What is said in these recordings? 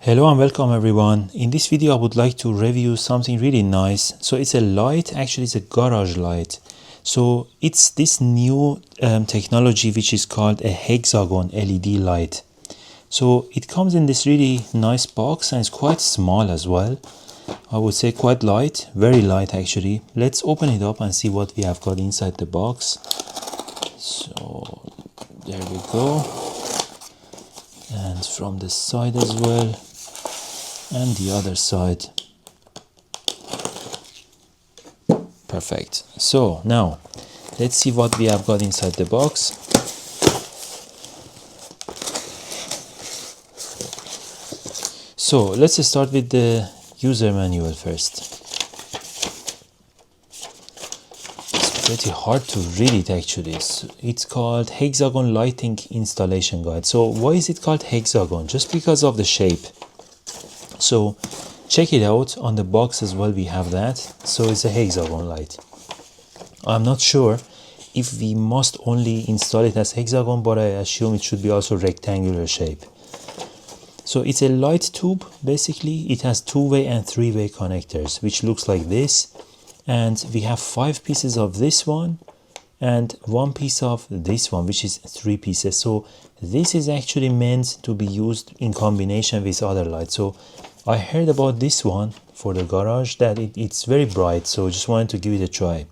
Hello and welcome everyone. In this video I would like to review something really nice. So it's a light, actually it's a garage light. So it's this new technology which is called a Hexagon LED light. So it comes in this really nice box and it's quite small as well. I would say quite light, very light actually. Let's open it up and see what we have got inside the box. So there we go. And from the side as well. And the other side. Perfect. So now let's see what we have got inside the box. So let's start with the user manual first. It's pretty hard to read it actually. It's called Hexagon Lighting Installation Guide. So why is it called Hexagon? Just because of the shape. So check it out on the box as well, we have that. So it's a hexagon light. I'm not sure if we must only install it as hexagon, but I assume it should be also rectangular shape. So it's a light tube. Basically it has two-way and three-way connectors, which looks like this, and we have 5 pieces of this one and 1 piece of this one, which is 3 pieces. So this is actually meant to be used in combination with other lights. So I heard about this one for the garage that it's very bright, so just wanted to give it a try.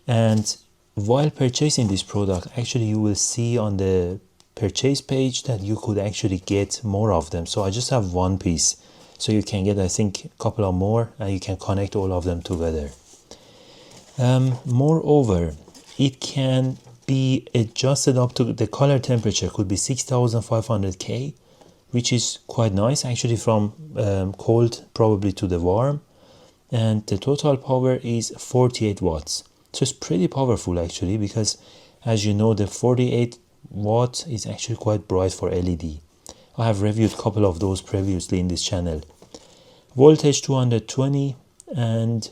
And while purchasing this product, actually you will see on the purchase page that you could actually get more of them. So I just have 1 piece, so you can get I think a couple of more and you can connect all of them together. Moreover, it can be adjusted up to the color temperature, could be 6500 K, which is quite nice actually, from cold probably to the warm, and the total power is 48 watts. So it's pretty powerful actually, because as you know the 48 watt is actually quite bright for LED. I have reviewed a couple of those previously in this channel. Voltage 220, and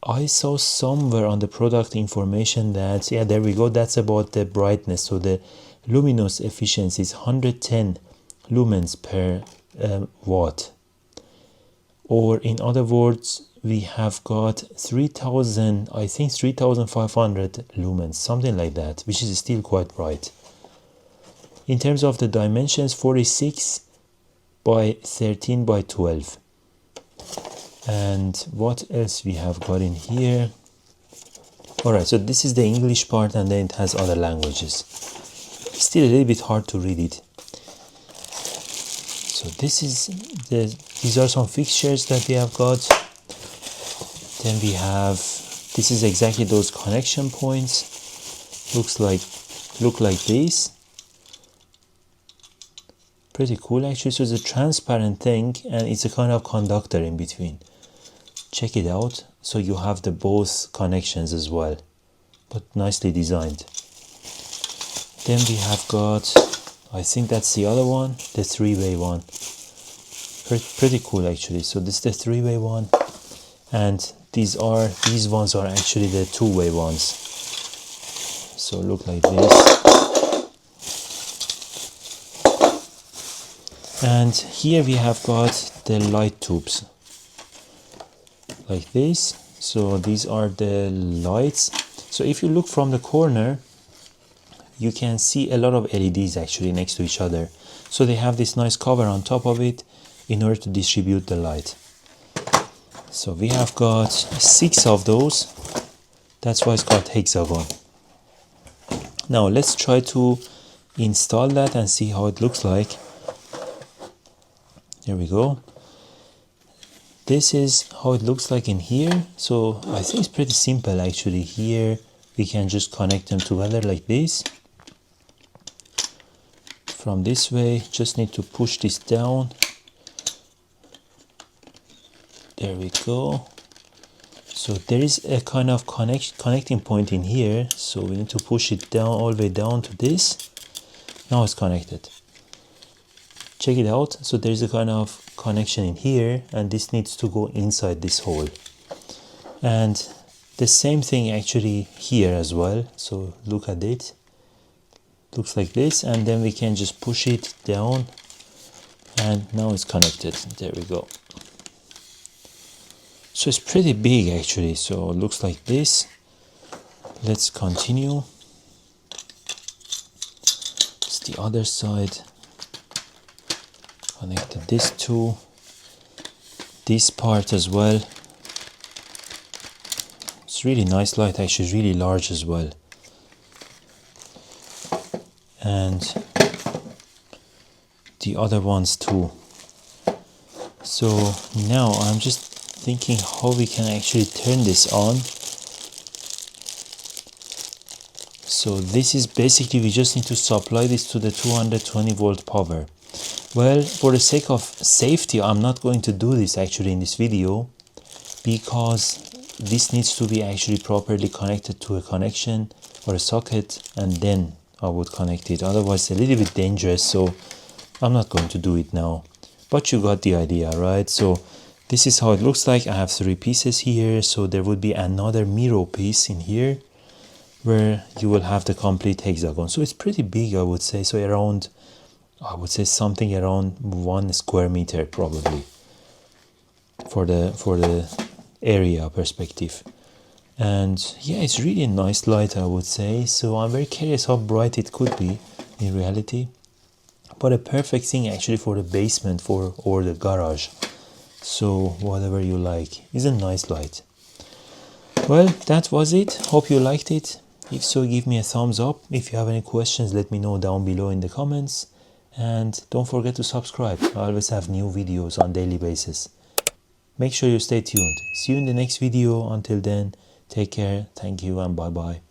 I saw somewhere on the product information that, yeah, there we go, that's about the brightness. So the luminous efficiency is 110 lumens per watt, or in other words we have got 3000, I think 3500 lumens, something like that, which is still quite bright. In terms of the dimensions, 46 by 13 by 12. And what else we have got in here? Alright, so this is the English part, and then it has other languages. Still a little bit hard to read it. So these are some fixtures that we have got. Then we have, this is exactly those connection points. Look like this. Pretty cool actually. So it's a transparent thing and it's a kind of conductor in between. Check it out. So you have the both connections as well, but nicely designed. Then we have got, I think that's the other one, the three-way one. Pretty cool actually. So this is the three-way one, and these ones are actually the two-way ones. So look like this. And here we have got the light tubes like this. So these are the lights. So if you look from the corner, you can see a lot of LEDs actually next to each other. So they have this nice cover on top of it in order to distribute the light. So we have got 6 of those. That's why it's called hexagon. Now let's try to install that and see how it looks like. There we go. This is how it looks like in here. So I think it's pretty simple actually. Here we can just connect them together like this. From this way, just need to push this down. There we go. So there is a kind of connecting point in here. So we need to push it down, all the way down to this. Now it's connected. Check it out. So there's a kind of connection in here, and this needs to go inside this hole. And the same thing actually here as well. So look at it. Looks like this, and then we can just push it down and now it's connected. There we go. So it's pretty big actually, so it looks like this. Let's continue. It's the other side. Connected this to this part as well. It's really nice light, actually really large as well. And the other ones too. So now I'm just thinking how we can actually turn this on. So this is basically, we just need to supply this to the 220 volt power. Well, for the sake of safety, I'm not going to do this actually in this video, because this needs to be actually properly connected to a connection or a socket, and then I would connect it. Otherwise, it's a little bit dangerous, so I'm not going to do it now. But you got the idea, right? So this is how it looks like. I have 3 pieces here, so there would be another mirror piece in here where you will have the complete hexagon. So it's pretty big, I would say. So around, I would say something around 1 square meter probably for the area perspective. And yeah, it's really a nice light, I would say. So I'm very curious how bright it could be in reality. But a perfect thing actually for the basement or the garage. So whatever you like. It's a nice light. Well, that was it. Hope you liked it. If so, give me a thumbs up. If you have any questions, let me know down below in the comments. And don't forget to subscribe. I always have new videos on daily basis. Make sure you stay tuned. See you in the next video. Until then, take care. Thank you and bye bye.